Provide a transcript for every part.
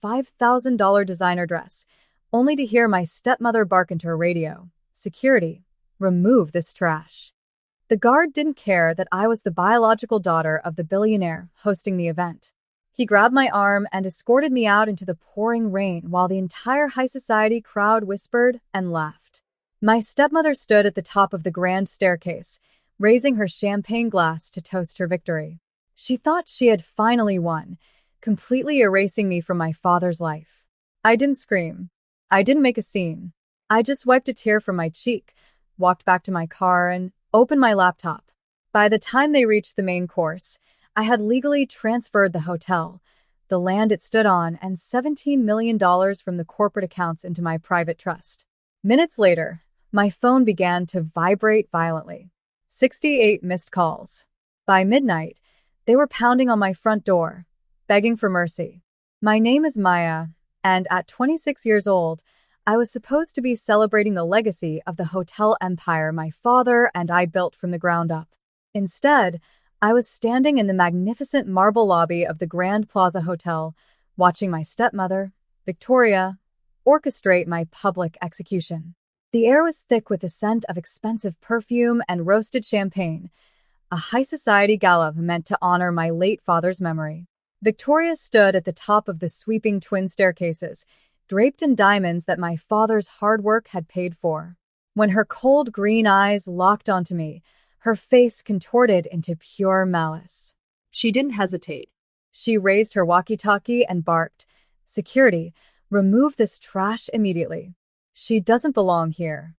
$5,000 designer dress, only to hear my stepmother bark into her radio, "Security, remove this trash." The guard didn't care that I was the biological daughter of the billionaire hosting the event. He grabbed my arm and escorted me out into the pouring rain while the entire high society crowd whispered and laughed. My stepmother stood at the top of the grand staircase, raising her champagne glass to toast her victory. She thought she had finally won, completely erasing me from my father's life. I didn't scream. I didn't make a scene. I just wiped a tear from my cheek, walked back to my car, and opened my laptop. By the time they reached the main course, I had legally transferred the hotel, the land it stood on, and $17 million from the corporate accounts into my private trust. Minutes later, my phone began to vibrate violently. 68 missed calls. By midnight, they were pounding on my front door, begging for mercy. My name is Maya, and at 26 years old, I was supposed to be celebrating the legacy of the hotel empire my father and I built from the ground up. Instead, I was standing in the magnificent marble lobby of the Grand Plaza Hotel, watching my stepmother, Victoria, orchestrate my public execution. The air was thick with the scent of expensive perfume and roasted champagne, a high society gala meant to honor my late father's memory. Victoria stood at the top of the sweeping twin staircases, draped in diamonds that my father's hard work had paid for. When her cold green eyes locked onto me, her face contorted into pure malice. She didn't hesitate. She raised her walkie-talkie and barked, "Security, remove this trash immediately. She doesn't belong here."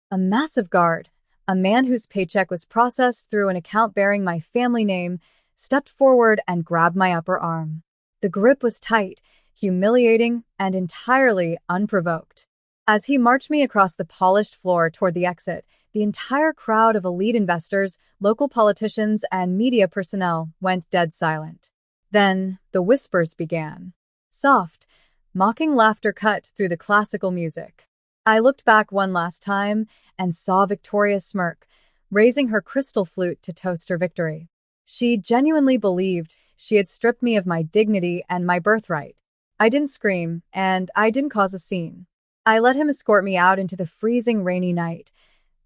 A massive guard, a man whose paycheck was processed through an account bearing my family name, stepped forward and grabbed my upper arm. The grip was tight, humiliating, and entirely unprovoked. As he marched me across the polished floor toward the exit, the entire crowd of elite investors, local politicians, and media personnel went dead silent. Then the whispers began. Soft, mocking laughter cut through the classical music. I looked back one last time and saw Victoria smirk, raising her crystal flute to toast her victory. She genuinely believed she had stripped me of my dignity and my birthright. I didn't scream, and I didn't cause a scene. I let him escort me out into the freezing rainy night,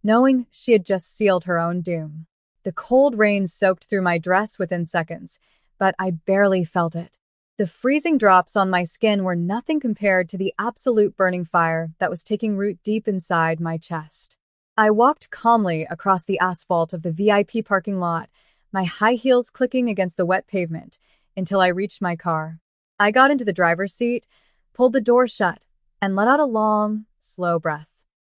knowing she had just sealed her own doom. The cold rain soaked through my dress within seconds, but I barely felt it. The freezing drops on my skin were nothing compared to the absolute burning fire that was taking root deep inside my chest. I walked calmly across the asphalt of the VIP parking lot, my high heels clicking against the wet pavement, until I reached my car. I got into the driver's seat, pulled the door shut, and let out a long, slow breath.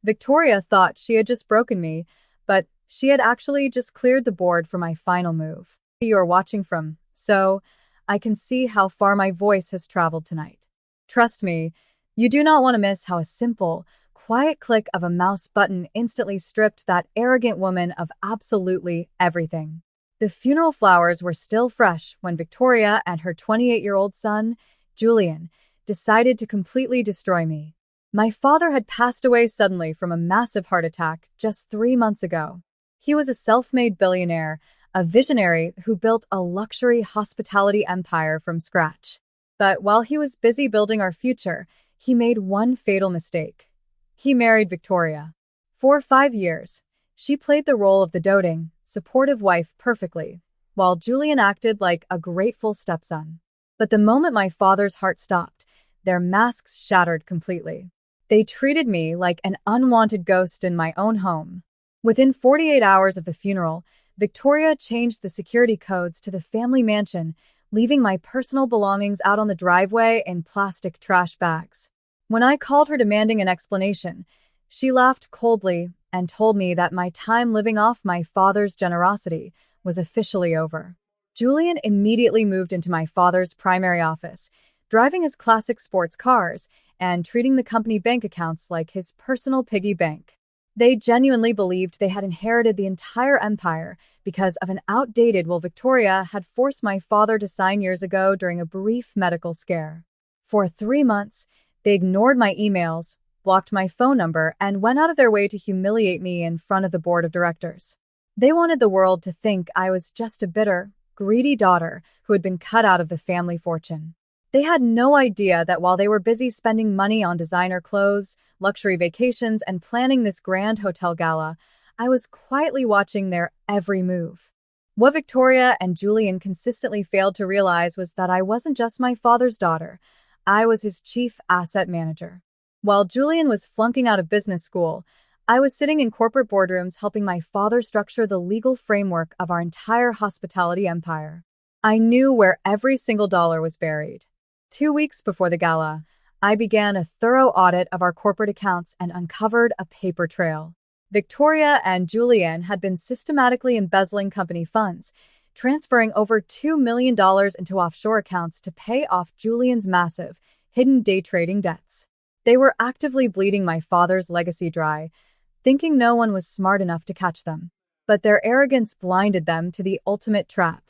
Victoria thought she had just broken me, but she had actually just cleared the board for my final move. You are watching from, so I can see how far my voice has traveled tonight. Trust me, you do not want to miss how a simple, quiet click of a mouse button instantly stripped that arrogant woman of absolutely everything. The funeral flowers were still fresh when Victoria and her 28-year-old son, Julian, decided to completely destroy me. My father had passed away suddenly from a massive heart attack just 3 months ago. He was a self-made billionaire, a visionary who built a luxury hospitality empire from scratch. But while he was busy building our future, he made one fatal mistake. He married Victoria. For 5 years, she played the role of the doting, supportive wife perfectly, while Julian acted like a grateful stepson. But the moment my father's heart stopped, their masks shattered completely. They treated me like an unwanted ghost in my own home. Within 48 hours of the funeral, Victoria changed the security codes to the family mansion, leaving my personal belongings out on the driveway in plastic trash bags. When I called her demanding an explanation, she laughed coldly and told me that my time living off my father's generosity was officially over. Julian immediately moved into my father's primary office, driving his classic sports cars and treating the company bank accounts like his personal piggy bank. They genuinely believed they had inherited the entire empire because of an outdated will Victoria had forced my father to sign years ago during a brief medical scare. For 3 months, they ignored my emails, blocked my phone number, and went out of their way to humiliate me in front of the board of directors. They wanted the world to think I was just a bitter, greedy daughter who had been cut out of the family fortune. They had no idea that while they were busy spending money on designer clothes, luxury vacations, and planning this grand hotel gala, I was quietly watching their every move. What Victoria and Julian consistently failed to realize was that I wasn't just my father's daughter, I was his chief asset manager. While Julian was flunking out of business school, I was sitting in corporate boardrooms helping my father structure the legal framework of our entire hospitality empire. I knew where every single dollar was buried. 2 weeks before the gala, I began a thorough audit of our corporate accounts and uncovered a paper trail. Victoria and Julian had been systematically embezzling company funds, transferring over $2 million into offshore accounts to pay off Julian's massive, hidden day trading debts. They were actively bleeding my father's legacy dry, thinking no one was smart enough to catch them. But their arrogance blinded them to the ultimate trap.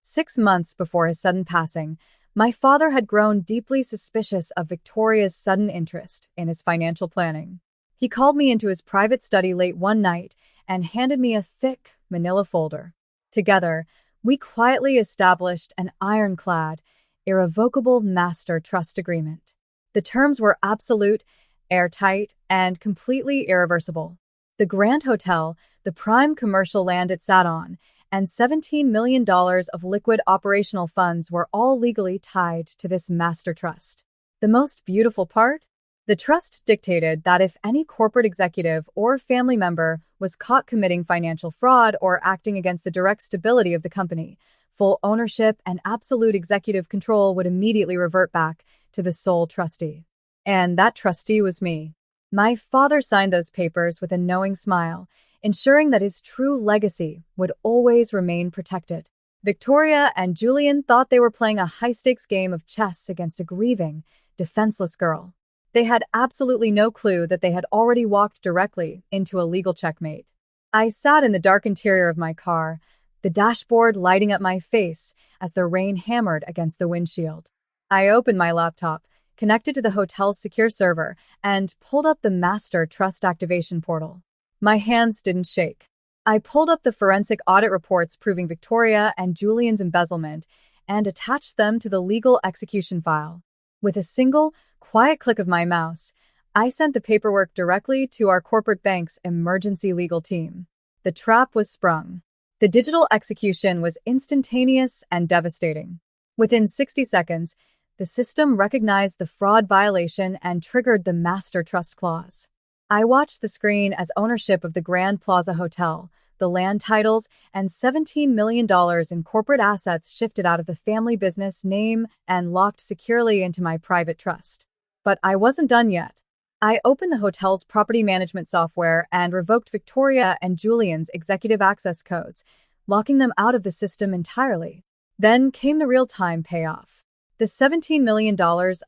6 months before his sudden passing, my father had grown deeply suspicious of Victoria's sudden interest in his financial planning. He called me into his private study late one night and handed me a thick, manila folder. Together, we quietly established an ironclad, irrevocable master trust agreement. The terms were absolute, airtight, and completely irreversible. The Grand Hotel, the prime commercial land it sat on, and $17 million of liquid operational funds were all legally tied to this master trust. The most beautiful part? The trust dictated that if any corporate executive or family member was caught committing financial fraud or acting against the direct stability of the company, full ownership and absolute executive control would immediately revert back to the sole trustee. And that trustee was me. My father signed those papers with a knowing smile, ensuring that his true legacy would always remain protected. Victoria and Julian thought they were playing a high-stakes game of chess against a grieving, defenseless girl. They had absolutely no clue that they had already walked directly into a legal checkmate. I sat in the dark interior of my car, the dashboard lighting up my face as the rain hammered against the windshield. I opened my laptop, connected to the hotel's secure server, and pulled up the master trust activation portal. My hands didn't shake. I pulled up the forensic audit reports proving Victoria and Julian's embezzlement and attached them to the legal execution file. With a single, quiet click of my mouse, I sent the paperwork directly to our corporate bank's emergency legal team. The trap was sprung. The digital execution was instantaneous and devastating. Within 60 seconds, the system recognized the fraud violation and triggered the master trust clause. I watched the screen as ownership of the Grand Plaza Hotel, the land titles, and $17 million in corporate assets shifted out of the family business name and locked securely into my private trust. But I wasn't done yet. I opened the hotel's property management software and revoked Victoria and Julian's executive access codes, locking them out of the system entirely. Then came the real-time payoff. The $17 million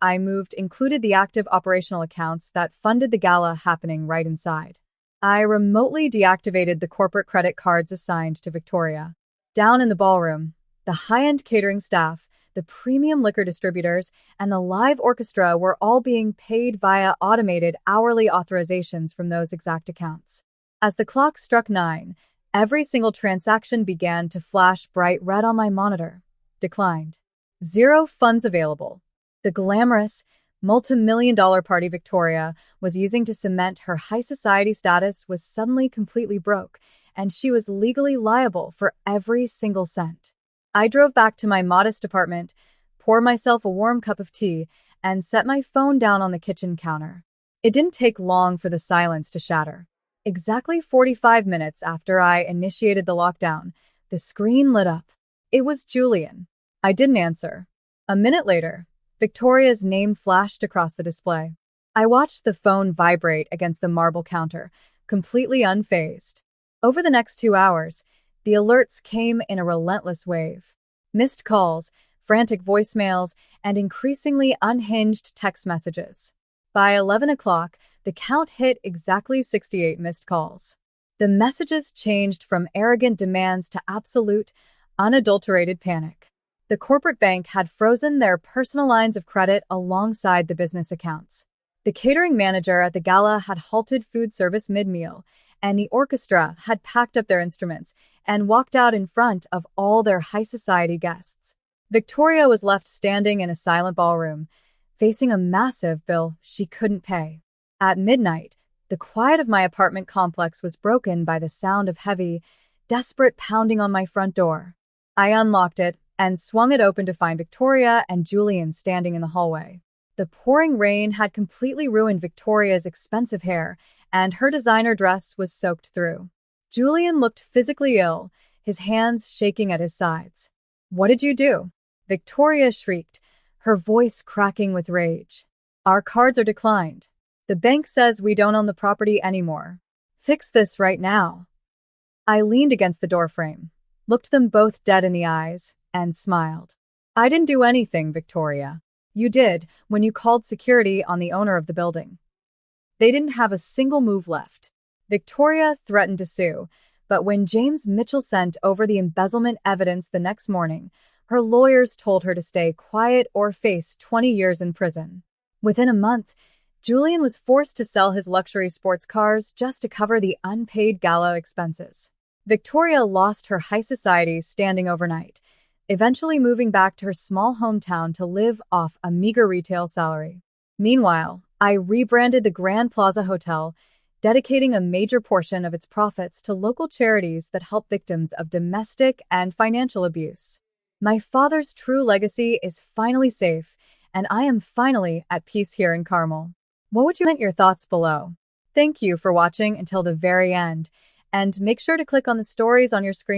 I moved included the active operational accounts that funded the gala happening right inside. I remotely deactivated the corporate credit cards assigned to Victoria. Down in the ballroom, the high-end catering staff, the premium liquor distributors, and the live orchestra were all being paid via automated hourly authorizations from those exact accounts. As the clock struck 9, every single transaction began to flash bright red on my monitor. Declined. 0 funds available. The glamorous, multi-million-dollar party Victoria was using to cement her high society status was suddenly completely broke, and she was legally liable for every single cent. I drove back to my modest apartment, poured myself a warm cup of tea, and set my phone down on the kitchen counter. It didn't take long for the silence to shatter. Exactly 45 minutes after I initiated the lockdown, the screen lit up. It was Julian. I didn't answer. A minute later, Victoria's name flashed across the display. I watched the phone vibrate against the marble counter, completely unfazed. Over the next 2 hours, the alerts came in a relentless wave. Missed calls, frantic voicemails, and increasingly unhinged text messages. By 11 o'clock, the count hit exactly 68 missed calls. The messages changed from arrogant demands to absolute, unadulterated panic. The corporate bank had frozen their personal lines of credit alongside the business accounts. The catering manager at the gala had halted food service mid-meal, and the orchestra had packed up their instruments and walked out in front of all their high society guests. Victoria was left standing in a silent ballroom, facing a massive bill she couldn't pay. At midnight, the quiet of my apartment complex was broken by the sound of heavy, desperate pounding on my front door. I unlocked it and swung it open to find Victoria and Julian standing in the hallway. The pouring rain had completely ruined Victoria's expensive hair, and her designer dress was soaked through. Julian looked physically ill, his hands shaking at his sides. "What did you do?" Victoria shrieked, her voice cracking with rage. "Our cards are declined. The bank says we don't own the property anymore. Fix this right now." I leaned against the doorframe, looked them both dead in the eyes, and smiled. "I didn't do anything, Victoria. You did when you called security on the owner of the building. They didn't have a single move left." Victoria threatened to sue, but when James Mitchell sent over the embezzlement evidence the next morning, her lawyers told her to stay quiet or face 20 years in prison. Within a month, Julian was forced to sell his luxury sports cars just to cover the unpaid Gala expenses. Victoria lost her high society standing overnight, eventually moving back to her small hometown to live off a meager retail salary. Meanwhile, I rebranded the Grand Plaza Hotel, dedicating a major portion of its profits to local charities that help victims of domestic and financial abuse. My father's true legacy is finally safe, and I am finally at peace here in Carmel. What would you comment your thoughts below? Thank you for watching until the very end, and make sure to click on the stories on your screen